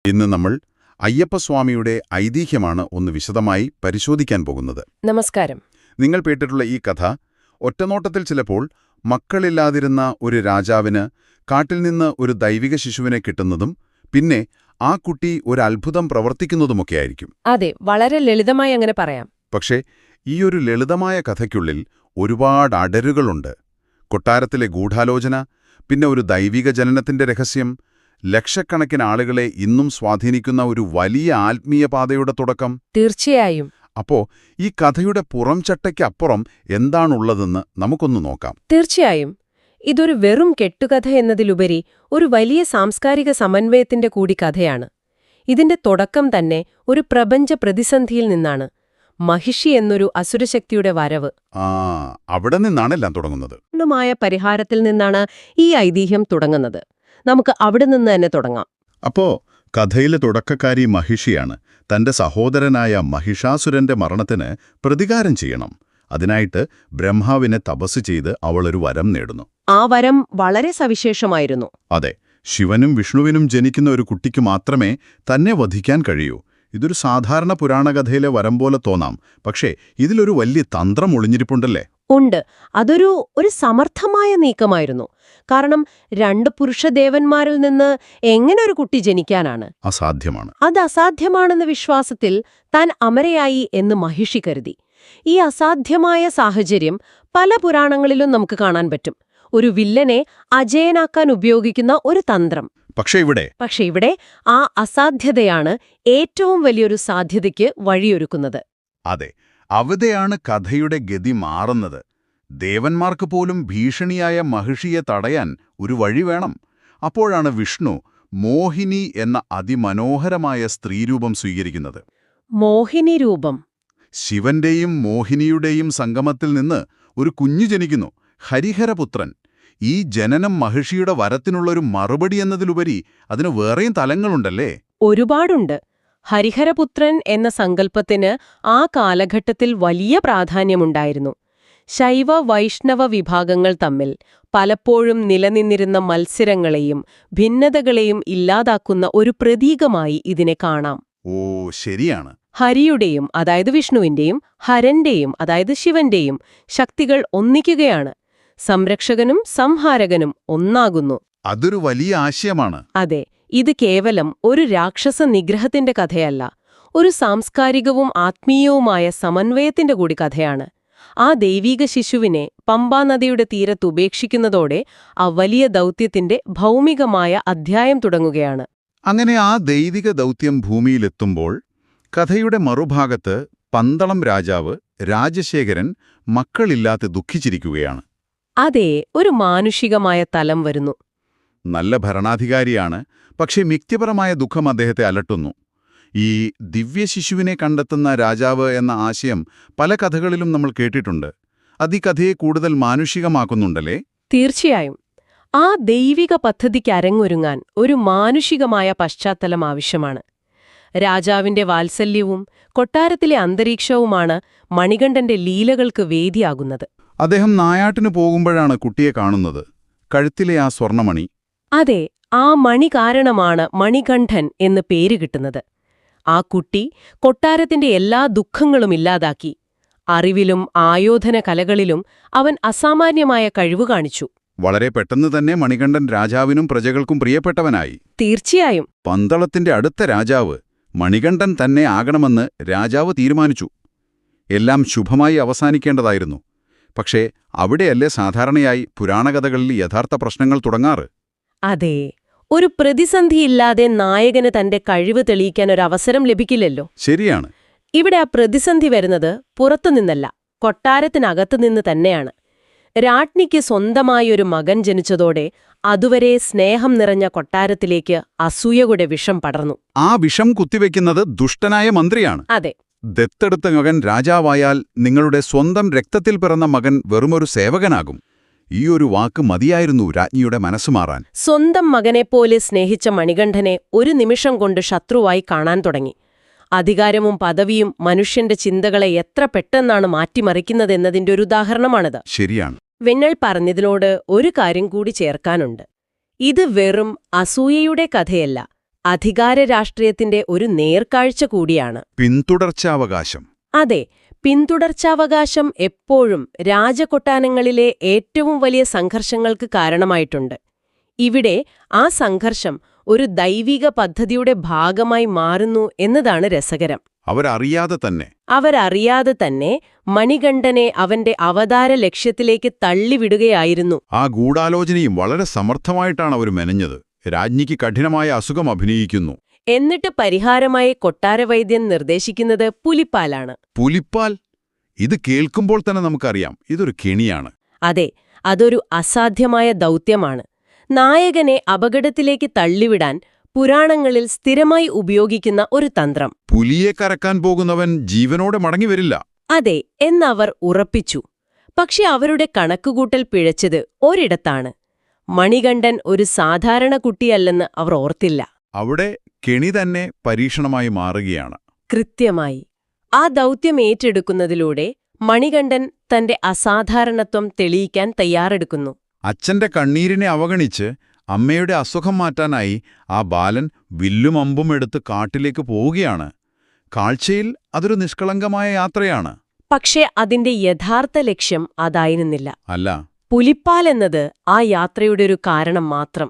ഇന്ന് നമ്മൾ അയ്യപ്പസ്വാമിയുടെ ഐതിഹ്യമാണ് ഒന്ന് വിശദമായി പരിശോധിക്കാൻ പോകുന്നത്. നമസ്കാരം. നിങ്ങൾ കേട്ടിട്ടുള്ള ഈ കഥ ഒറ്റനോട്ടത്തിൽ ചിലപ്പോൾ മക്കളില്ലാതിരുന്ന ഒരു രാജാവിന് കാട്ടിൽ നിന്ന് ഒരു ദൈവിക ശിശുവിനെ കിട്ടുന്നതും പിന്നെ ആ കുട്ടി ഒരു അത്ഭുതം പ്രവർത്തിക്കുന്നതുമൊക്കെയായിരിക്കും. അതെ, വളരെ ലളിതമായി അങ്ങനെ പറയാം. പക്ഷേ ഈയൊരു ലളിതമായ കഥയ്ക്കുള്ളിൽ ഒരുപാട് അടരുകളുണ്ട്. കൊട്ടാരത്തിലെ ഗൂഢാലോചന, പിന്നെ ഒരു ദൈവിക ജനനത്തിന്റെ രഹസ്യം, ലക്ഷക്കണക്കിന് ആളുകളെ ഇന്നും സ്വാധീനിക്കുന്ന ഒരു വലിയ ആത്മീയ പാതയുടെ തുടക്കം. തീർച്ചയായും. അപ്പോ ഈ കഥയുടെ പുറംചട്ടയ്ക്കപ്പുറം എന്താണുള്ളതെന്ന് നമുക്കൊന്ന് നോക്കാം. തീർച്ചയായും. ഇതൊരു വെറും കെട്ടുകഥ എന്നതിലുപരി ഒരു വലിയ സാംസ്കാരിക സമന്വയത്തിന്റെ കൂടി കഥയാണ്. ഇതിന്റെ തുടക്കം തന്നെ ഒരു പ്രപഞ്ച പ്രതിസന്ധിയിൽ നിന്നാണ്. മഹിഷി എന്നൊരു അസുരശക്തിയുടെ വരവ്. അവിടെ നിന്നാണെല്ലാം തുടങ്ങുന്നത്. പൂർണ്ണമായ പരിഹാരത്തിൽ നിന്നാണ് ഈ ഐതിഹ്യം തുടങ്ങുന്നത്. നമുക്ക് അവിടെ നിന്ന് തന്നെ തുടങ്ങാം. അപ്പോ കഥയിലെ തുടക്കക്കാരി മഹിഷിയാണ്. തന്റെ സഹോദരനായ മഹിഷാസുരന്റെ മരണത്തിന് പ്രതികാരം ചെയ്യണം. അതിനായിട്ട് ബ്രഹ്മാവിനെ തപസ് ചെയ്ത് അവളൊരു വരം നേടുന്നു. ആ വരം വളരെ സവിശേഷമായിരുന്നു. അതെ, ശിവനും വിഷ്ണുവിനും ജനിക്കുന്ന ഒരു കുട്ടിക്ക് മാത്രമേ തന്നെ വധിക്കാൻ കഴിയൂ. ഇതൊരു സാധാരണ പുരാണകഥയിലെ വരം പോലെ തോന്നാം, പക്ഷേ ഇതിലൊരു വലിയ തന്ത്രം ഒളിഞ്ഞിരിപ്പുണ്ടല്ലേ? ഉണ്ട്. അതൊരു സമർത്ഥമായ നീക്കമായിരുന്നു. കാരണം രണ്ട് പുരുഷദേവന്മാരിൽ നിന്ന് എങ്ങനെ ഒരു കുട്ടി ജനിക്കാനാണ്? അസാധ്യമാണ്. അത് അസാധ്യമാണെന്ന വിശ്വാസത്തിൽ താൻ അമരയായി എന്ന് മഹിഷി കരുതി. ഈ അസാധ്യമായ സാഹചര്യം പല പുരാണങ്ങളിലും നമുക്ക് കാണാൻ പറ്റും. ഒരു വില്ലനെ അജയനാക്കാൻ ഉപയോഗിക്കുന്ന ഒരു തന്ത്രം. പക്ഷേ ഇവിടെ ആ അസാധ്യതയാണ് ഏറ്റവും വലിയൊരു സാധ്യതയ്ക്ക് വഴിയൊരുക്കുന്നത്. അതെ, അവിടെയാണ് കഥയുടെ ഗതി മാറുന്നത്. ദേവന്മാർക്ക് പോലും ഭീഷണിയായ മഹിഷിയെ തടയാൻ ഒരു വഴി വേണം. അപ്പോഴാണ് വിഷ്ണു മോഹിനി എന്ന അതിമനോഹരമായ സ്ത്രീരൂപം സ്വീകരിക്കുന്നത്. മോഹിനി രൂപം. ശിവന്റെയും മോഹിനിയുടെയും സംഗമത്തിൽ നിന്ന് ഒരു കുഞ്ഞു ജനിക്കുന്നു, ഹരിഹരപുത്രൻ. ഈ ജനനം മഹിഷിയുടെ വരത്തിനുള്ളൊരു മറുപടി എന്നതിലുപരി അതിന് വേറെയും തലങ്ങളുണ്ടല്ലേ? ഒരുപാടുണ്ട്. ഹരിഹരപുത്രൻ എന്ന സങ്കല്പത്തിന് ആ കാലഘട്ടത്തിൽ വലിയ പ്രാധാന്യമുണ്ടായിരുന്നു. ശൈവ വൈഷ്ണവ വിഭാഗങ്ങൾ തമ്മിൽ പലപ്പോഴും നിലനിന്നിരുന്ന മത്സരങ്ങളെയും ഭിന്നതകളെയും ഇല്ലാതാക്കുന്ന ഒരു പ്രതീകമായി ഇതിനെ കാണാം. ഓ, ശരിയാണ്. ഹരിയുടെയും, അതായത് വിഷ്ണുവിന്റെയും, ഹരന്റെയും, അതായത് ശിവന്റെയും ശക്തികൾ ഒന്നിക്കുകയാണ്. സംരക്ഷകനും സംഹാരകനും ഒന്നാകുന്നു. അതൊരു വലിയ ആശയമാണ്. അതെ, ഇത് കേവലം ഒരു രാക്ഷസ നിഗ്രഹത്തിന്റെ കഥയല്ല, ഒരു സാംസ്കാരികവും ആത്മീയവുമായ സമന്വയത്തിന്റെ കൂടി കഥയാണ്. ആ ദൈവീക ശിശുവിനെ പമ്പാനദിയുടെ തീരത്ത് ഉപേക്ഷിക്കുന്നതോടെ ആ വലിയ ദൗത്യത്തിന്റെ ഭൗമികമായ അധ്യായം തുടങ്ങുകയാണ്. അങ്ങനെ ആ ദൈവിക ദൗത്യം ഭൂമിയിലെത്തുമ്പോൾ കഥയുടെ മറുഭാഗത്ത് പന്തളം രാജാവ് രാജശേഖരൻ മക്കളില്ലാതെ ദുഃഖിച്ചിരിക്കുകയാണ്. അതെ, ഒരു മാനുഷികമായ തലം വരുന്നു. നല്ല ഭരണാധികാരിയാണ്, പക്ഷേ വ്യക്തിപരമായ ദുഃഖം അദ്ദേഹത്തെ അലട്ടുന്നു. ഈ ദിവ്യശിശുവിനെ കണ്ടെത്തുന്ന രാജാവ് എന്ന ആശയം പല കഥകളിലും നമ്മൾ കേട്ടിട്ടുണ്ട്. അത് ഈ കഥയെ കൂടുതൽ മാനുഷികമാക്കുന്നുണ്ടല്ലേ? തീർച്ചയായും. ആ ദൈവിക പദ്ധതിക്ക് അരങ്ങൊരുങ്ങാൻ ഒരു മാനുഷികമായ പശ്ചാത്തലം ആവശ്യമാണ്. രാജാവിന്റെ വാത്സല്യവും കൊട്ടാരത്തിലെ അന്തരീക്ഷവുമാണ് മണികണ്ഠന്റെ ലീലകൾക്ക് വേദിയാകുന്നത്. അദ്ദേഹം നായാട്ടിനു പോകുമ്പോഴാണ് കുട്ടിയെ കാണുന്നത്, കഴുത്തിലെ ആ സ്വർണമണി. അതെ, ആ മണി കാരണമാണ് മണികണ്ഠൻ എന്ന് പേര് കിട്ടുന്നത്. ആ കുട്ടി കൊട്ടാരത്തിന്റെ എല്ലാ ദുഃഖങ്ങളും ഇല്ലാതാക്കി. അറിവിലും ആയോധന കലകളിലും അവൻ അസാമാന്യമായ കഴിവ് കാണിച്ചു. വളരെ പെട്ടെന്ന് തന്നെ മണികണ്ഠൻ രാജാവിനും പ്രജകൾക്കും പ്രിയപ്പെട്ടവനായി. തീർച്ചയായും. പന്തളത്തിന്റെ അടുത്ത രാജാവ് മണികണ്ഠൻ തന്നെ ആകണമെന്ന് രാജാവ് തീരുമാനിച്ചു. എല്ലാം ശുഭമായി അവസാനിക്കേണ്ടതായിരുന്നു. പക്ഷേ അവിടെയല്ലേ സാധാരണയായി പുരാണകഥകളിൽ യഥാർത്ഥ പ്രശ്നങ്ങൾ തുടങ്ങാറ്? അതെ, ഒരു പ്രതിസന്ധിയില്ലാതെ നായകന് തന്റെ കഴിവ് തെളിയിക്കാൻ ഒരവസരം ലഭിക്കില്ലല്ലോ. ശരിയാണ്. ഇവിടെ ആ പ്രതിസന്ധി വരുന്നത് പുറത്തുനിന്നല്ല, കൊട്ടാരത്തിനകത്തുനിന്ന് തന്നെയാണ്. രാജ്ഞിക്ക് സ്വന്തമായൊരു മകൻ ജനിച്ചതോടെ അതുവരെ സ്നേഹം നിറഞ്ഞ കൊട്ടാരത്തിലേക്ക് അസൂയയുടെ വിഷം പടർന്നു. ആ വിഷം കുത്തിവെക്കുന്നത് ദുഷ്ടനായ മന്ത്രിയാണ്. അതെ. ദത്തെടുത്ത മകൻ രാജാവായാൽ നിങ്ങളുടെ സ്വന്തം രക്തത്തിൽ പിറന്ന മകൻ വെറുമൊരു സേവകനാകും. ഈയൊരു വാക്ക് മതിയായിരുന്നു രാജ്ഞിയുടെ മനസ്സുമാറാൻ. സ്വന്തം മകനെപ്പോലെ സ്നേഹിച്ച മണികണ്ഠനെ ഒരു നിമിഷം കൊണ്ട് ശത്രുവായി കാണാൻ തുടങ്ങി. അധികാരവും പദവിയും മനുഷ്യന്റെ ചിന്തകളെ എത്ര പെട്ടെന്നാണ് മാറ്റിമറിക്കുന്നതെന്നതിന്റെ ഒരു ഉദാഹരണമാണിത്. ശരിയാണ്. വെണ്ണൽ പറഞ്ഞതിനോട് ഒരു കാര്യം കൂടി ചേർക്കാനുണ്ട്. ഇത് വെറും അസൂയയുടെ കഥയല്ല, അധികാര രാഷ്ട്രീയത്തിന്റെ ഒരു നേർക്കാഴ്ച കൂടിയാണ്. പിന്തുടർച്ചാവകാശം. അതെ, പിന്തുടർച്ചാവകാശം എപ്പോഴും രാജകൊട്ടാരങ്ങളിലെ ഏറ്റവും വലിയ സംഘർഷങ്ങൾക്ക് കാരണമായിട്ടുണ്ട്. ഇവിടെ ആ സംഘർഷം ഒരു ദൈവിക പദ്ധതിയുടെ ഭാഗമായി മാറുന്നു എന്നതാണ് രസകരം. അവരറിയാതെ തന്നെ മണികണ്ഠനെ അവന്റെ അവതാര ലക്ഷ്യത്തിലേക്ക് തള്ളിവിടുകയായിരുന്നു. ആ ഗൂഢാലോചനയും വളരെ സമർത്ഥമായിട്ടാണ് അവർ മെനഞ്ഞത്. രാജ്ഞിക്ക് കഠിനമായ അസുഖം അഭിനയിക്കുന്നു. എന്നിട്ട് പരിഹാരമായി കൊട്ടാരവൈദ്യൻ നിർദ്ദേശിക്കുന്നത് പുലിപ്പാലാണ്. പുലിപ്പാൽ? ഇത് കേൾക്കുമ്പോൾ തന്നെ നമുക്കറിയാം ഇതൊരു കെണിയാണ്. അതെ, അതൊരു അസാധ്യമായ ദൗത്യമാണ്. നായകനെ അപകടത്തിലേക്ക് തള്ളിവിടാൻ പുരാണങ്ങളിൽ സ്ഥിരമായി ഉപയോഗിക്കുന്ന ഒരു തന്ത്രം. പുലിയെ കരക്കാൻ പോകുന്നവൻ ജീവനോടെ മടങ്ങിവരില്ല. അതെ എന്നവർ ഉറപ്പിച്ചു. പക്ഷെ അവരുടെ കണക്കുകൂട്ടൽ പിഴച്ചത് ഒരിടത്താണ്. മണികണ്ഠൻ ഒരു സാധാരണ കുട്ടിയല്ലെന്ന് അവർ ഓർത്തില്ല. അവിടെ കെണി തന്നെ പരീക്ഷണമായി മാറുകയാണ്. കൃത്യമായി. ആ ദൗത്യം ഏറ്റെടുക്കുന്നതിലൂടെ മണികണ്ഠൻ തന്റെ അസാധാരണത്വം തെളിയിക്കാൻ തയ്യാറെടുക്കുന്നു. അച്ഛന്റെ കണ്ണീരിനെ അവഗണിച്ച് അമ്മയുടെ അസുഖം മാറ്റാനായി ആ ബാലൻ വില്ലും അമ്പും എടുത്ത് കാട്ടിലേക്ക് പോവുകയാണ്. കാഴ്ചയിൽ അതൊരു നിഷ്കളങ്കമായ യാത്രയാണ്. പക്ഷേ അതിന്റെ യഥാർത്ഥ ലക്ഷ്യം അതായിരുന്നില്ല. അല്ല, പുലിപ്പാൽ എന്നത് ആ യാത്രയുടെ ഒരു കാരണം മാത്രം.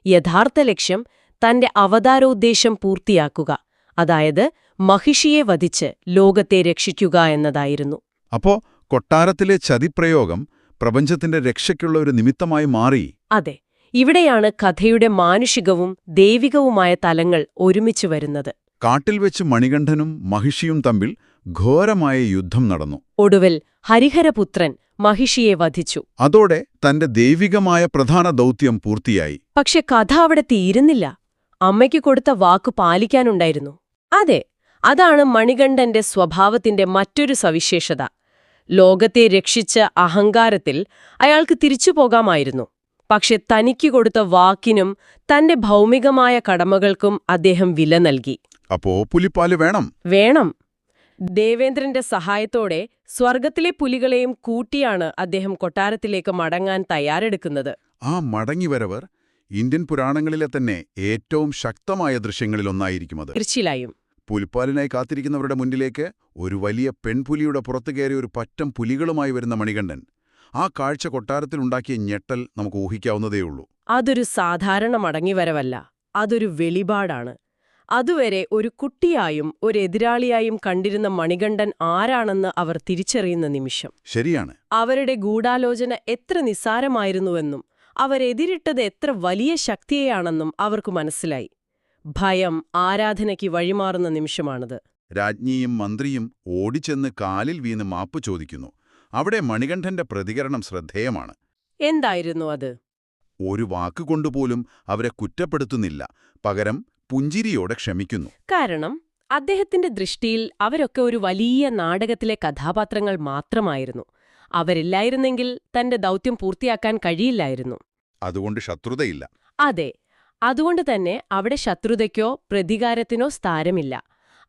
യഥാർത്ഥ ലക്ഷ്യം തന്റെ അവതാരോദ്ദേശം പൂർത്തിയാക്കുക, അതായത് മഹിഷിയെ വധിച്ച് ലോകത്തെ രക്ഷിക്കുക എന്നതായിരുന്നു. അപ്പോ കൊട്ടാരത്തിലെ ചതിപ്രയോഗം പ്രപഞ്ചത്തിന്റെ രക്ഷയ്ക്കുള്ള ഒരു നിമിത്തമായി മാറി. അതെ, ഇവിടെയാണ് കഥയുടെ മാനുഷികവും ദൈവികവുമായ തലങ്ങൾ ഒരുമിച്ച് വരുന്നത്. കാട്ടിൽ വെച്ച് മണികണ്ഠനും മഹിഷിയും തമ്മിൽ ഘോരമായ യുദ്ധം നടന്നു. ഒടുവിൽ ഹരിഹരപുത്രൻ മഹിഷിയെ വധിച്ചു. അതോടെ തന്റെ ദൈവികമായ പ്രധാന ദൗത്യം പൂർത്തിയായി. പക്ഷെ കഥ അവിടെ തീരുന്നില്ല. അമ്മയ്ക്ക് കൊടുത്ത വാക്കു പാലിക്കാനുണ്ടായിരുന്നു. അതെ, അതാണ് മണികണ്ഠന്റെ സ്വഭാവത്തിന്റെ മറ്റൊരു സവിശേഷത. ലോകത്തെ രക്ഷിച്ച അഹങ്കാരത്തിൽ അയാൾക്ക് തിരിച്ചു പോകാമായിരുന്നു. പക്ഷെ തനിക്ക് കൊടുത്ത വാക്കിനും തന്റെ ഭൗമികമായ കടമകൾക്കും അദ്ദേഹം വില നൽകി. അപ്പോ പുലിപ്പാല് വേണം. ദേവേന്ദ്രന്റെ സഹായത്തോടെ സ്വർഗത്തിലെ പുലികളെയും കൂട്ടിയാണ് അദ്ദേഹം കൊട്ടാരത്തിലേക്ക് മടങ്ങാൻ തയ്യാറെടുക്കുന്നത്. ആ മടങ്ങിവരവർ ഇന്ത്യൻ പുരാണങ്ങളിലെ തന്നെ ഏറ്റവും ശക്തമായ ദൃശ്യങ്ങളിലൊന്നായിരിക്കുമത്. തീർച്ചയായും. പുലിപ്പാലിനായി കാത്തിരിക്കുന്നവരുടെ മുന്നിലേക്ക് ഒരു വലിയ പെൺപുലിയുടെ പുറത്തു കയറി ഒരു പറ്റം പുലികളുമായി വരുന്ന മണികണ്ഠൻ. ആ കാഴ്ച കൊട്ടാരത്തിലുണ്ടാക്കിയ ഞെട്ടൽ നമുക്ക് ഊഹിക്കാവുന്നതേയുള്ളൂ. അതൊരു സാധാരണ മടങ്ങിവരവല്ല, അതൊരു വെളിപാടാണ്. അതുവരെ ഒരു കുട്ടിയായും ഒരു എതിരാളിയായും കണ്ടിരുന്ന മണികണ്ഠൻ ആരാണെന്ന് അവർ തിരിച്ചറിയുന്ന നിമിഷം. ശരിയാണ്. അവരുടെ ഗൂഢാലോചന എത്ര നിസ്സാരമായിരുന്നുവെന്നും അവരെതിരിട്ടത് എത്ര വലിയ ശക്തിയെയാണെന്നും അവർക്ക് മനസ്സിലായി. ഭയം ആരാധനയ്ക്ക് വഴിമാറുന്ന നിമിഷമാണത്. രാജ്ഞിയും മന്ത്രിയും ഓടിച്ചെന്ന് കാലിൽ വീണ് മാപ്പ് ചോദിക്കുന്നു. അവിടെ മണികണ്ഠന്റെ പ്രതികരണം ശ്രദ്ധേയമാണ്. എന്തായിരുന്നു അത്? ഒരു വാക്കുകൊണ്ടുപോലും അവരെ കുറ്റപ്പെടുത്തുന്നില്ല, പകരം പുഞ്ചിരിയോടെ ക്ഷമിക്കുന്നു. കാരണം അദ്ദേഹത്തിന്റെ ദൃഷ്ടിയിൽ അവരൊക്കെ ഒരു വലിയ നാടകത്തിലെ കഥാപാത്രങ്ങൾ മാത്രമായിരുന്നു. അവരില്ലായിരുന്നെങ്കിൽ തന്റെ ദൗത്യം പൂർത്തിയാക്കാൻ കഴിയില്ലായിരുന്നു. അതുകൊണ്ട് ശത്രുതയില്ല. അതെ, അതുകൊണ്ട് തന്നെ അവിടെ ശത്രുതയ്ക്കോ പ്രതികാരത്തിനോ സ്ഥാനമില്ല.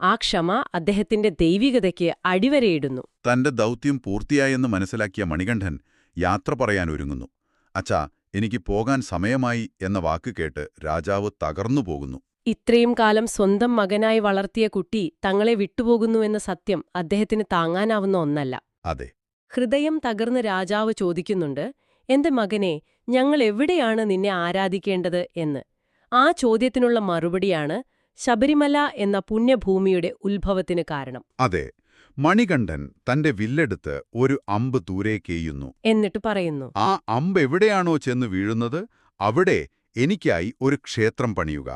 ആ ക്ഷമ അദ്ദേഹത്തിന്റെ ദൈവികതയ്ക്ക് അടിവരയിടുന്നു. തന്റെ ദൗത്യം പൂർത്തിയായെന്ന് മനസ്സിലാക്കിയ മണികണ്ഠൻ യാത്ര പറയാൻ ഒരുങ്ങുന്നു. അച്ഛാ, എനിക്ക് പോകാൻ സമയമായി എന്ന വാക്ക് കേട്ട് രാജാവ് തകർന്നുപോകുന്നു. ഇത്രയും കാലം സ്വന്തം മകനായി വളർത്തിയ കുട്ടി തങ്ങളെ വിട്ടുപോകുന്നുവെന്ന സത്യം അദ്ദേഹത്തിന് താങ്ങാനാവുന്ന ഒന്നല്ല. അതെ. ഹൃദയം തകർന്ന് രാജാവ് ചോദിക്കുന്നുണ്ട്, എന്റെ മകനെ, ഞങ്ങൾ എവിടെയാണ് നിന്നെ ആരാധിക്കേണ്ടത് എന്ന്. ആ ചോദ്യത്തിനുള്ള മറുപടിയാണ് ശബരിമല എന്ന പുണ്യഭൂമിയുടെ ഉത്ഭവത്തിന് കാരണം. അതെ, മണികണ്ഠൻ തന്റെ വില്ലെടുത്ത് ഒരു അമ്പ് ദൂരേക്കെയ്യുന്നു. എന്നിട്ട് പറയുന്നു, ആ അമ്പ് എവിടെയാണോ ചെന്ന് വീഴുന്നത് അവിടെ എനിക്കായി ഒരു ക്ഷേത്രം പണിയുക.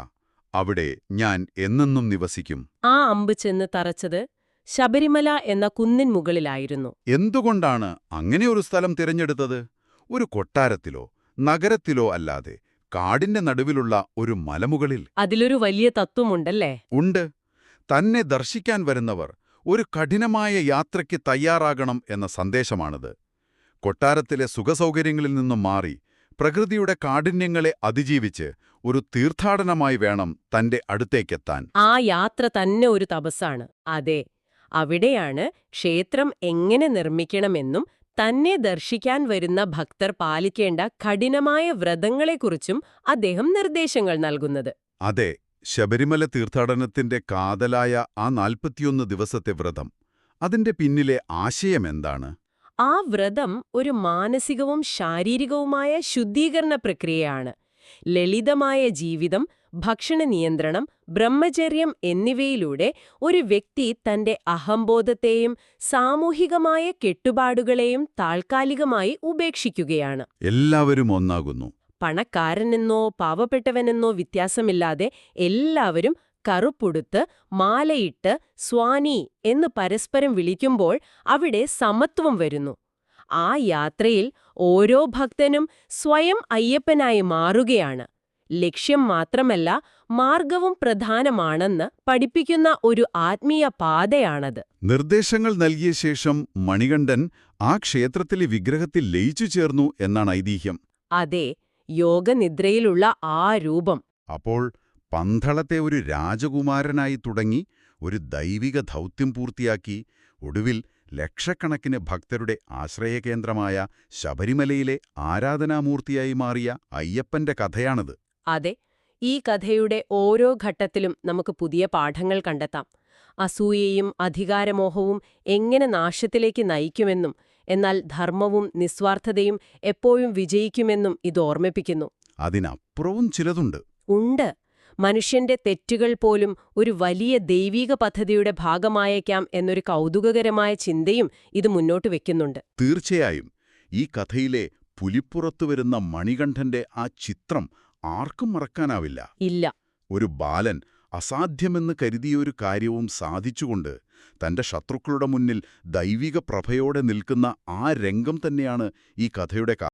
അവിടെ ഞാൻ എന്നെന്നും നിവസിക്കും. ആ അമ്പ് ചെന്ന് തറച്ചത് ശബരിമല എന്ന കുന്നിൻ മുകളിലായിരുന്നു. എന്തുകൊണ്ടാണ് അങ്ങനെ ഒരു സ്ഥലം തിരഞ്ഞെടുത്തത്? ഒരു കൊട്ടാരത്തിലോ നഗരത്തിലോ അല്ലാതെ കാടിന്റെ നടുവിലുള്ള ഒരു മലമുകളിൽ. അതിലൊരു വലിയ തത്വമുണ്ടല്ലേ? ഉണ്ട്. തന്നെ ദർശിക്കാൻ വരുന്നവർ ഒരു കഠിനമായ യാത്രയ്ക്ക് തയ്യാറാകണം എന്ന സന്ദേശമാണത്. കൊട്ടാരത്തിലെ സുഖസൗകര്യങ്ങളിൽ നിന്നും മാറി പ്രകൃതിയുടെ കാഠിന്യങ്ങളെ അതിജീവിച്ച് ഒരു തീർത്ഥാടനമായി വേണം തന്റെ അടുത്തേക്കെത്താൻ. ആ യാത്ര തന്നെ ഒരു തപസ്സാണ്. അതെ, അവിടെയാണ് ക്ഷേത്രം എങ്ങനെ നിർമ്മിക്കണമെന്നും തന്നെ ദർശിക്കാൻ വരുന്ന ഭക്തർ പാലിക്കേണ്ട കഠിനമായ വ്രതങ്ങളെക്കുറിച്ചും അദ്ദേഹം നിർദ്ദേശങ്ങൾ നൽകുന്നത്. അതെ, ശബരിമല തീർത്ഥാടനത്തിന്റെ കാതലായ ആ 41 ദിവസത്തെ വ്രതം അതിന്റെ പിന്നിലെ ആശയമെന്താണ്? ആ വ്രതം ഒരു മാനസികവും ശാരീരികവുമായ ശുദ്ധീകരണ പ്രക്രിയയാണ്. ലളിതമായ ജീവിതം, ഭക്ഷണ നിയന്ത്രണം, ബ്രഹ്മചര്യം എന്നിവയിലൂടെ ഒരു വ്യക്തി തന്റെ അഹംബോധത്തെയും സാമൂഹികമായ കെട്ടുപാടുകളെയും താൽക്കാലികമായി ഉപേക്ഷിക്കുകയാണ്. എല്ലാവരും ഒന്നാകുന്നു. പണക്കാരനെന്നോ പാവപ്പെട്ടവനെന്നോ വ്യത്യാസമില്ലാതെ എല്ലാവരും കറുപ്പുടുത്ത് മാലയിട്ട് സ്വാനി എന്ന് പരസ്പരം വിളിക്കുമ്പോൾ അവിടെ സമത്വം വരുന്നു. ആ യാത്രയിൽ ഓരോ ഭക്തനും സ്വയം അയ്യപ്പനായി മാറുകയാണ്. ലക്ഷ്യം മാത്രമല്ല, മാർഗവും പ്രധാനമാണെന്ന് പഠിപ്പിക്കുന്ന ഒരു ആത്മീയ പാതയാണത്. നിർദ്ദേശങ്ങൾ നൽകിയ ശേഷം മണികണ്ഠൻ ആ ക്ഷേത്രത്തിലെ വിഗ്രഹത്തിൽ ലയിച്ചു ചേർന്നു എന്നാണ് ഐതിഹ്യം. അതെ, യോഗനിദ്രയിലുള്ള ആ രൂപം. അപ്പോൾ പന്തളത്തെ ഒരു രാജകുമാരനായി തുടങ്ങി ഒരു ദൈവിക ദൗത്യം പൂർത്തിയാക്കി ഒടുവിൽ ലക്ഷക്കണക്കിന് ഭക്തരുടെ ആശ്രയകേന്ദ്രമായ ശബരിമലയിലെ ആരാധനാമൂർത്തിയായി മാറിയ അയ്യപ്പന്റെ കഥയാണത്. അതെ, ഈ കഥയുടെ ഓരോ ഘട്ടത്തിലും നമുക്ക് പുതിയ പാഠങ്ങൾ കണ്ടെത്താം. അസൂയയും അധികാരമോഹവും എങ്ങനെ നാശത്തിലേക്ക് നയിക്കുമെന്നും എന്നാൽ ധർമ്മവും നിസ്വാർത്ഥതയും എപ്പോഴും വിജയിക്കുമെന്നും ഇത് ഓർമ്മിപ്പിക്കുന്നു. അതിനപ്പുറവും ചിലതുണ്ട്. ഉണ്ട്. മനുഷ്യന്റെ തെറ്റുകൾ പോലും ഒരു വലിയ ദൈവീക പദ്ധതിയുടെ ഭാഗമായേക്കാം എന്നൊരു കൗതുകകരമായ ചിന്തയും ഇത് മുന്നോട്ട് വെക്കുന്നുണ്ട്. തീർച്ചയായും ഈ കഥയിലെ പുലിപ്പുറത്തുവരുന്ന മണികണ്ഠന്റെ ആ ചിത്രം ആർക്കും മറക്കാനാവില്ല. ഇല്ല. ഒരു ബാലൻ അസാധ്യമെന്ന് കരുതിയൊരു കാര്യവും സാധിച്ചുകൊണ്ട് തന്റെ ശത്രുക്കളുടെ മുന്നിൽ ദൈവിക പ്രഭയോടെ നിൽക്കുന്ന ആ രംഗം തന്നെയാണ് ഈ കഥയുടെ